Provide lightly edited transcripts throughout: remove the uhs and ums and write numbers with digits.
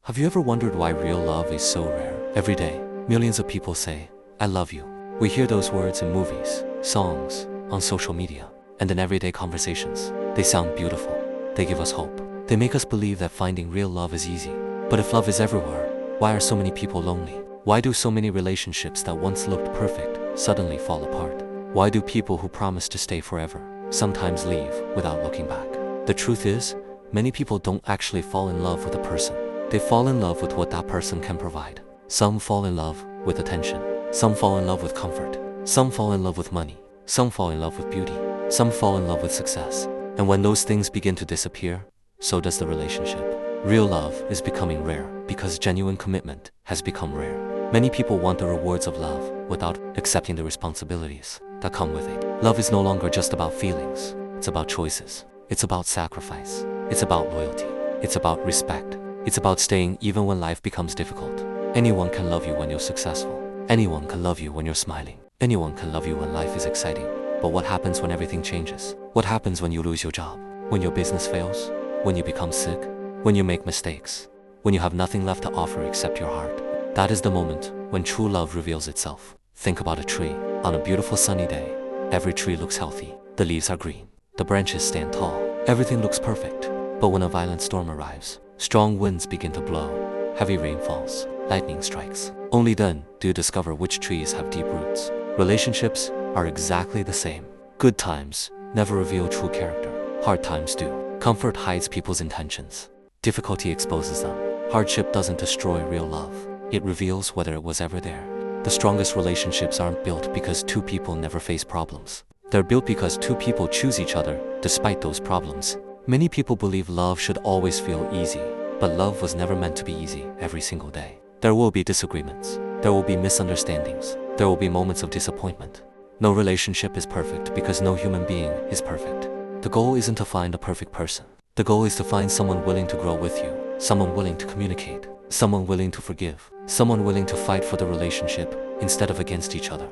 Have you ever wondered why real love is so rare? Every day, millions of people say, I love you. We hear those words in movies, songs, on social media, and in everyday conversations. They sound beautiful. They give us hope. They make us believe that finding real love is easy. But if love is everywhere, why are so many people lonely? Why do so many relationships that once looked perfect suddenly fall apart? Why do people who promise to stay forever sometimes leave without looking back? The truth is, many people don't actually fall in love with a person. They fall in love with what that person can provide. Some fall in love with attention. Some fall in love with comfort. Some fall in love with money. Some fall in love with beauty. Some fall in love with success. And when those things begin to disappear, so does the relationship. Real love is becoming rare because genuine commitment has become rare. Many people want the rewards of love without accepting the responsibilities that come with it. Love is no longer just about feelings. It's about choices. It's about sacrifice. It's about loyalty. It's about respect. It's about staying even when life becomes difficult. Anyone can love you when you're successful. Anyone can love you when you're smiling. Anyone can love you when life is exciting. But what happens when everything changes? What happens when you lose your job? When your business fails? When you become sick? When you make mistakes? When you have nothing left to offer except your heart? That is the moment when true love reveals itself. Think about a tree. On a beautiful sunny day, every tree looks healthy. The leaves are green. The branches stand tall. Everything looks perfect. But when a violent storm arrives, strong winds begin to blow, heavy rain falls, lightning strikes. Only then do you discover which trees have deep roots. Relationships are exactly the same. Good times never reveal true character. Hard times do. Comfort hides people's intentions. Difficulty exposes them. Hardship doesn't destroy real love. It reveals whether it was ever there. The strongest relationships aren't built because two people never face problems. They're built because two people choose each other despite those problems. Many people believe love should always feel easy, but love was never meant to be easy every single day. There will be disagreements. There will be misunderstandings. There will be moments of disappointment. No relationship is perfect because no human being is perfect. The goal isn't to find a perfect person. The goal is to find someone willing to grow with you, someone willing to communicate, someone willing to forgive, someone willing to fight for the relationship instead of against each other.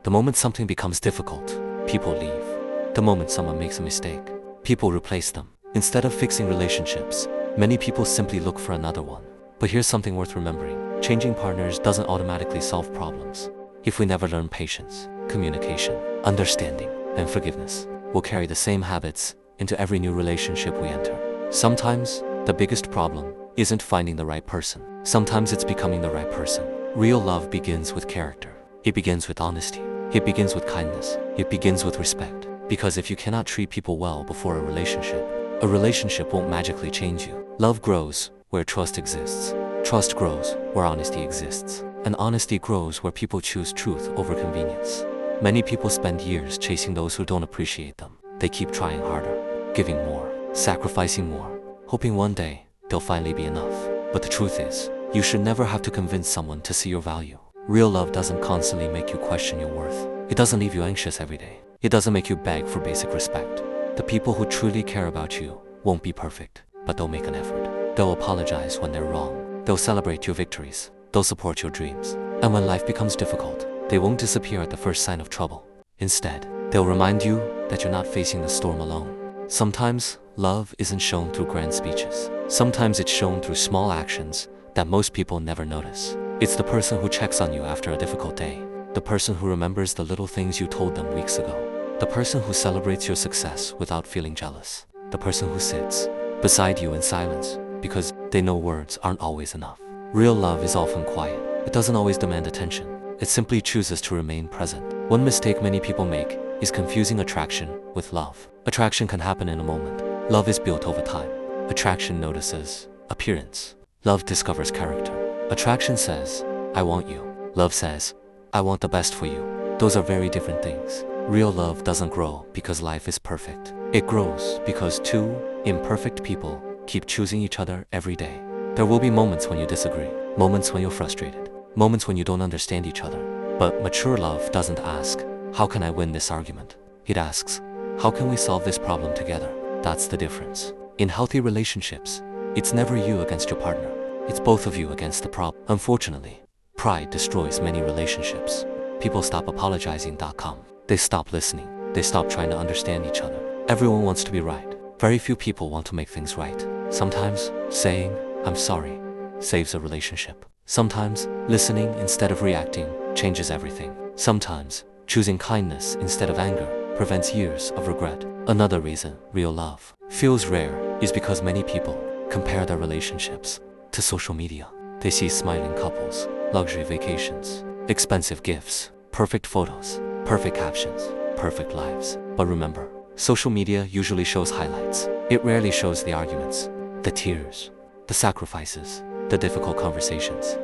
The moment something becomes difficult, people leave. The moment someone makes a mistake, people replace them. Instead of fixing relationships, many people simply look for another one. But here's something worth remembering. Changing partners doesn't automatically solve problems. If we never learn patience, communication, understanding, and forgiveness, we'll carry the same habits into every new relationship we enter. Sometimes, the biggest problem isn't finding the right person. Sometimes it's becoming the right person. Real love begins with character. It begins with honesty. It begins with kindness. It begins with respect. Because if you cannot treat people well before a relationship won't magically change you. Love grows where trust exists. Trust grows where honesty exists. And honesty grows where people choose truth over convenience. Many people spend years chasing those who don't appreciate them. They keep trying harder, giving more, sacrificing more, hoping one day they'll finally be enough. But the truth is, you should never have to convince someone to see your value. Real love doesn't constantly make you question your worth. It doesn't leave you anxious every day. It doesn't make you beg for basic respect. The people who truly care about you won't be perfect, but they'll make an effort. They'll apologize when they're wrong. They'll celebrate your victories. They'll support your dreams. And when life becomes difficult, they won't disappear at the first sign of trouble. Instead, they'll remind you that you're not facing the storm alone. Sometimes, love isn't shown through grand speeches. Sometimes it's shown through small actions that most people never notice. It's the person who checks on you after a difficult day. The person who remembers the little things you told them weeks ago. The person who celebrates your success without feeling jealous. The person who sits beside you in silence because they know words aren't always enough. Real love is often quiet. It doesn't always demand attention. It simply chooses to remain present. One mistake many people make is confusing attraction with love. Attraction can happen in a moment. Love is built over time. Attraction notices appearance. Love discovers character. Attraction says, I want you. Love says, I want the best for you. Those are very different things. Real love doesn't grow because life is perfect. It grows because two imperfect people keep choosing each other every day. There will be moments when you disagree, moments when you're frustrated, moments when you don't understand each other. But mature love doesn't ask, how can I win this argument? It asks, how can we solve this problem together? That's the difference. In healthy relationships, it's never you against your partner. It's both of you against the problem. Unfortunately, pride destroys many relationships. People stop apologizing.com. They stop listening. They stop trying to understand each other. Everyone wants to be right. Very few people want to make things right. Sometimes, saying, I'm sorry, saves a relationship. Sometimes, listening instead of reacting changes everything. Sometimes, choosing kindness instead of anger prevents years of regret. Another reason real love feels rare is because many people compare their relationships to social media. They see smiling couples, luxury vacations, expensive gifts, perfect photos, perfect captions, perfect lives. But remember, social media usually shows highlights. It rarely shows the arguments, the tears, the sacrifices, the difficult conversations,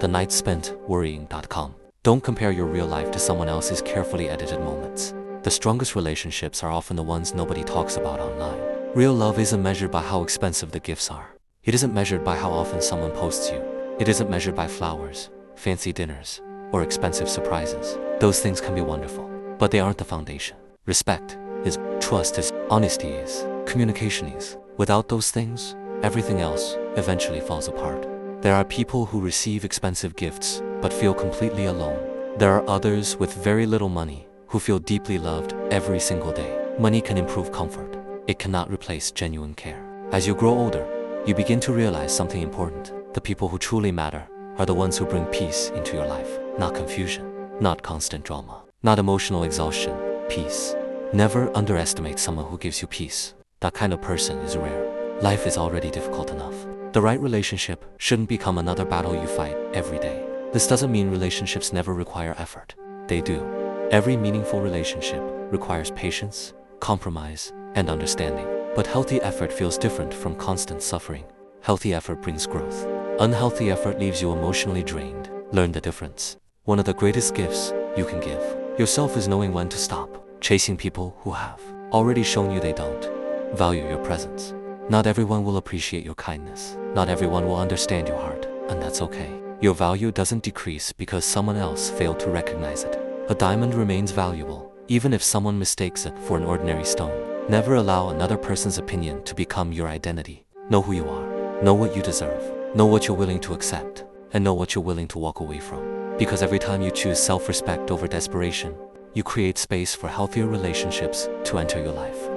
the nights spent worrying.com. Don't compare your real life to someone else's carefully edited moments. The strongest relationships are often the ones nobody talks about online. Real love isn't measured by how expensive the gifts are. It isn't measured by how often someone posts you. It isn't measured by flowers, fancy dinners, or expensive surprises. Those things can be wonderful, but they aren't the foundation. Respect is, trust is, honesty is, communication is. Without those things, everything else eventually falls apart. There are people who receive expensive gifts but feel completely alone. There are others with very little money who feel deeply loved every single day. Money can improve comfort. It cannot replace genuine care. As you grow older, you begin to realize something important. The people who truly matter are the ones who bring peace into your life, not confusion, not constant drama, not emotional exhaustion, peace. Never underestimate someone who gives you peace. That kind of person is rare. Life is already difficult enough. The right relationship shouldn't become another battle you fight every day. This doesn't mean relationships never require effort. They do. Every meaningful relationship requires patience, compromise, and understanding. But healthy effort feels different from constant suffering. Healthy effort brings growth. Unhealthy effort leaves you emotionally drained. Learn the difference. One of the greatest gifts you can give yourself is knowing when to stop chasing people who have already shown you they don't value your presence. Not everyone will appreciate your kindness. Not everyone will understand your heart, and that's okay. Your value doesn't decrease because someone else failed to recognize it. A diamond remains valuable, even if someone mistakes it for an ordinary stone. Never allow another person's opinion to become your identity. Know who you are. Know what you deserve. Know what you're willing to accept. And know what you're willing to walk away from. Because every time you choose self-respect over desperation, you create space for healthier relationships to enter your life.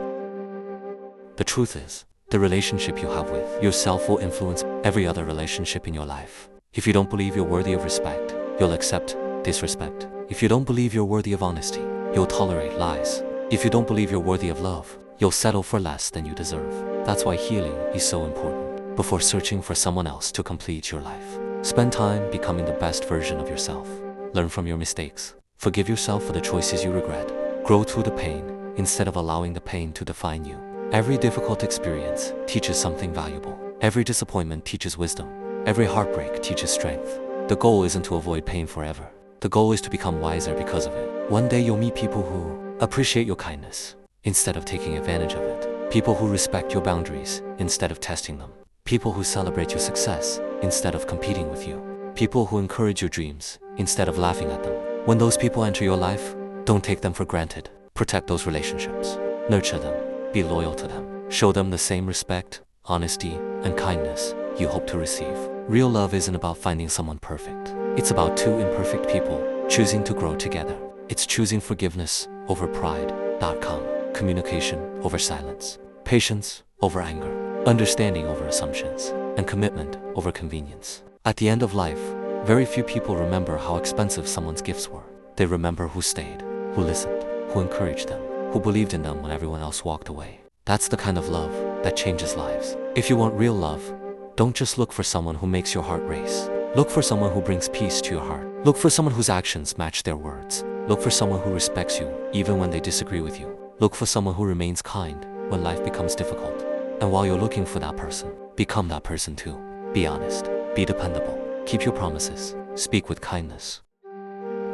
The truth is, the relationship you have with yourself will influence every other relationship in your life. If you don't believe you're worthy of respect, you'll accept disrespect. If you don't believe you're worthy of honesty, you'll tolerate lies. If you don't believe you're worthy of love, you'll settle for less than you deserve. That's why healing is so important. Before searching for someone else to complete your life, spend time becoming the best version of yourself. Learn from your mistakes. Forgive yourself for the choices you regret. Grow through the pain instead of allowing the pain to define you. Every difficult experience teaches something valuable. Every disappointment teaches wisdom. Every heartbreak teaches strength. The goal isn't to avoid pain forever. The goal is to become wiser because of it. One day you'll meet people who appreciate your kindness instead of taking advantage of it. People who respect your boundaries instead of testing them. People who celebrate your success instead of competing with you. People who encourage your dreams instead of laughing at them. When those people enter your life, don't take them for granted. Protect those relationships. Nurture them. Be loyal to them. Show them the same respect, honesty, and kindness you hope to receive. Real love isn't about finding someone perfect. It's about two imperfect people choosing to grow together. It's choosing forgiveness over pride.com, communication over silence, patience over anger, understanding over assumptions, and commitment over convenience. At the end of life, very few people remember how expensive someone's gifts were. They remember who stayed, who listened, who encouraged them, who believed in them when everyone else walked away. That's the kind of love that changes lives. If you want real love, don't just look for someone who makes your heart race. Look for someone who brings peace to your heart. Look for someone whose actions match their words. Look for someone who respects you, even when they disagree with you. Look for someone who remains kind when life becomes difficult. And while you're looking for that person, become that person too. Be honest. Be dependable. Keep your promises. Speak with kindness.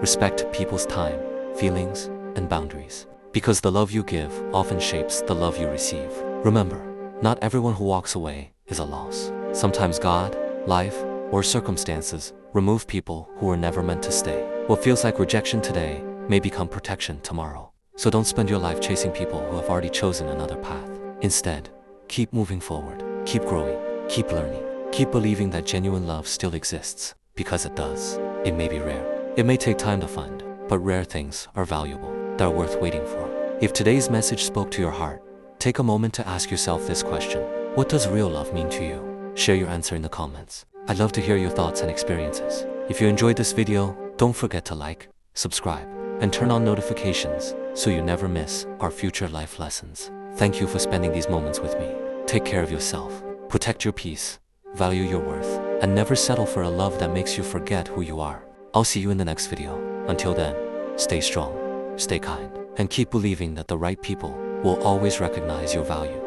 Respect people's time, feelings, and boundaries. Because the love you give often shapes the love you receive. Remember, not everyone who walks away is a loss. Sometimes God, life, or circumstances remove people who were never meant to stay. What feels like rejection today may become protection tomorrow. So don't spend your life chasing people who have already chosen another path. Instead, keep moving forward, keep growing, keep learning, keep believing that genuine love still exists, because it does. It may be rare. It may take time to find, but rare things are valuable. They're worth waiting for. If today's message spoke to your heart, take a moment to ask yourself this question. What does real love mean to you? Share your answer in the comments. I'd love to hear your thoughts and experiences. If you enjoyed this video, don't forget to like, subscribe, and turn on notifications so you never miss our future life lessons. Thank you for spending these moments with me. Take care of yourself, protect your peace, value your worth, and never settle for a love that makes you forget who you are. I'll see you in the next video. Until then, stay strong, stay kind, and keep believing that the right people will always recognize your value.